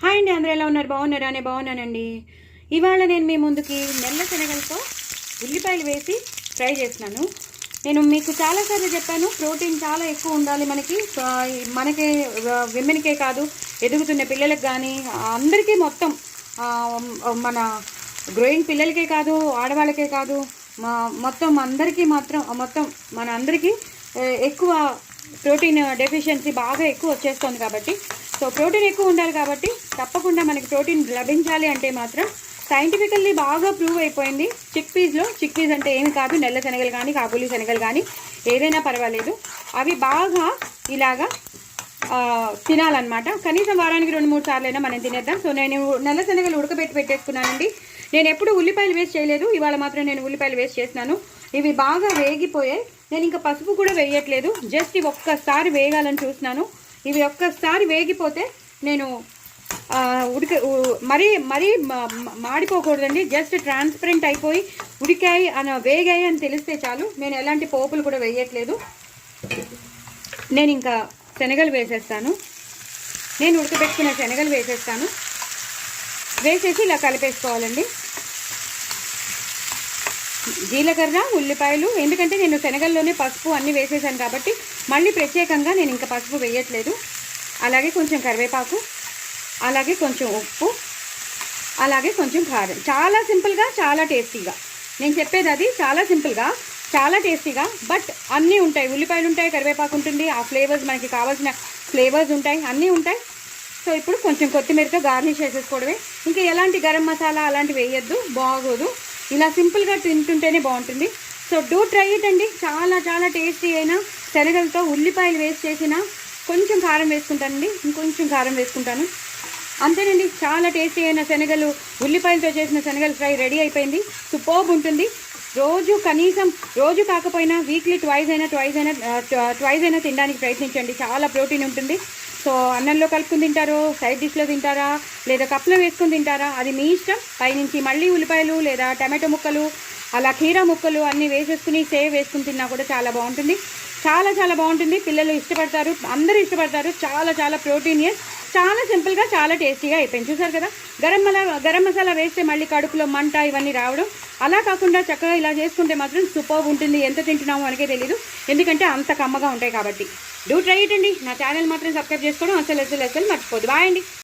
Hi అండి, అందరూ ఎలా ఉన్నారు? బాగున్నారా? నేను బాగున్నానండి. ఇవాళ నేను మీ ముందుకి నల్ల శనగలతో ఉల్లిపాయలు వేసి ఫ్రై చేస్తున్నాను. నేను మీకు చాలాసార్లు చెప్పాను, ప్రోటీన్ చాలా ఎక్కువ ఉండాలి మనకి విమెన్కే కాదు, ఎదుగుతున్న పిల్లలకు కానీ అందరికీ మొత్తం మన గ్రోయింగ్ పిల్లలకే కాదు, ఆడవాళ్ళకే కాదు, మొత్తం మన అందరికీ ఎక్కువ ప్రోటీన్ డెఫిషియన్సీ బాగా ఎక్కువ వచ్చేస్తుంది. కాబట్టి సో ప్రోటీన్ ఎక్కువ ఉండాలి కాబట్టి తప్పకుండా మనకి ప్రోటీన్ లభించాలి అంటే మాత్రం సైంటిఫికల్లీ బాగా ప్రూవ్ అయిపోయింది. చిక్ పీస్ అంటే ఏమి కాదు, నల్ల శనగలు కానీ కాబూలి శనగలు కానీ ఏదైనా పర్వాలేదు, అవి బాగా ఇలాగా తినాలన్నమాట. కనీసం వారానికి 2-3 సార్లైనా మనం తినేద్దాం. సో నేను నల్ల శనగలు పెట్టేసుకున్నానండి. నేను ఎప్పుడు ఉల్లిపాయలు వేస్ట్ చేయలేదు, ఇవాళ మాత్రం నేను ఉల్లిపాయలు వేస్ట్ చేసినాను. ఇవి బాగా వేగిపోయాయి. నేను ఇంకా పసుపు కూడా వేయట్లేదు, జస్ట్ ఇవి ఒక్కసారి వేగాలని చూస్తున్నాను. ఇవి ఒక్కసారి వేగిపోతే నేను మరీ మాడిపోకూడదండి, జస్ట్ ట్రాన్స్పరెంట్ అయిపోయి ఉడికాయి వేగాయి అని తెలిస్తే చాలు. నేను ఎలాంటి పోపులు కూడా వేయట్లేదు. నేను ఇంకా శనగలు వేసేస్తాను. నేను ఉడకబెట్టుకున్న శనగలు వేసేసి ఇలా కలిపేసుకోవాలండి. జీలకర్ర, ఉల్లిపాయలు, ఎందుకంటే నేను శనగల్లోనే పసుపు అన్నీ వేసేసాను కాబట్టి మళ్ళీ ప్రత్యేకంగా నేను ఇంకా పసుపు వేయట్లేదు. అలాగే కొంచెం కరివేపాకు, అలాగే కొంచెం ఉప్పు, అలాగే కొంచెం కారం. చాలా సింపుల్గా, చాలా టేస్టీగా నేను చెప్పేది అది. చాలా సింపుల్గా, చాలా టేస్టీగా, బట్ అన్నీ ఉంటాయి. ఉల్లిపాయలు ఉంటాయి, కరివేపాకు ఉంటుంది, ఆ ఫ్లేవర్స్ మనకి కావాల్సిన ఫ్లేవర్స్ ఉంటాయి, అన్నీ ఉంటాయి. సో ఇప్పుడు కొంచెం కొత్తిమీరతో గార్నిష్ చేసేసుకోవడమే. ఇంకా ఎలాంటి గరం మసాలా అలాంటివి వేయద్దు, బాగోదు. ఇలా సింపుల్గా తింటుంటేనే బాగుంటుంది. సో డూ ట్రై ఇట్ అండి. చాలా చాలా టేస్టీ అయినా శనగలతో ఉల్లిపాయలు వేస్ట్ చేసిన కొంచెం కారం వేసుకుంటానండి, ఇంకొంచెం కారం వేసుకుంటాను, అంతేనండి. చాలా టేస్టీ అయిన శనగలు, ఉల్లిపాయలతో చేసిన శనగలు ఫ్రై రెడీ అయిపోయింది. సూపర్బ్ ఉంటుంది. కనీసం రోజు కాకపోయినా వీక్లీ ట్వైస్ అయినా తినడానికి ప్రయత్నించండి. చాలా ప్రోటీన్ ఉంటుంది. సో అన్నంలో కలుపుకుని తింటారో, సైడ్ డిష్లో తింటారా, లేదా కప్లో వేసుకుని తింటారా, అది మీ ఇష్టం. పైనుంచి మళ్ళీ ఉల్లిపాయలు లేదా టమాటో ముక్కలు, అలా కీరా ముక్కలు అన్నీ వేసేసుకుని వేసుకుని తిన్నా కూడా చాలా బాగుంటుంది. చాలా చాలా బాగుంటుంది. పిల్లలు ఇష్టపడతారు, అందరూ ఇష్టపడతారు. చాలా చాలా ప్రోటీనియస్, చాలా సింపుల్గా, చాలా టేస్టీగా అయిపోయింది. చూసారు కదా, గరం మసాలా వేస్తే మళ్ళీ కడుపులో మంట ఇవన్నీ రావడం, అలా కాకుండా చక్కగా ఇలా చేసుకుంటే మాత్రం సూపర్బ్ ఉంటుంది. ఎంత తింటున్నామో మనకే తెలీదు, ఎందుకంటే అంత కమ్మగా ఉంటాయి కాబట్టి. డూ ట్రై ఇట్ అండి. నా ఛానల్ మాత్రం సబ్స్క్రైబ్ చేసుకోవడం అసలు మర్చిపోదు. బాయ్ అండి.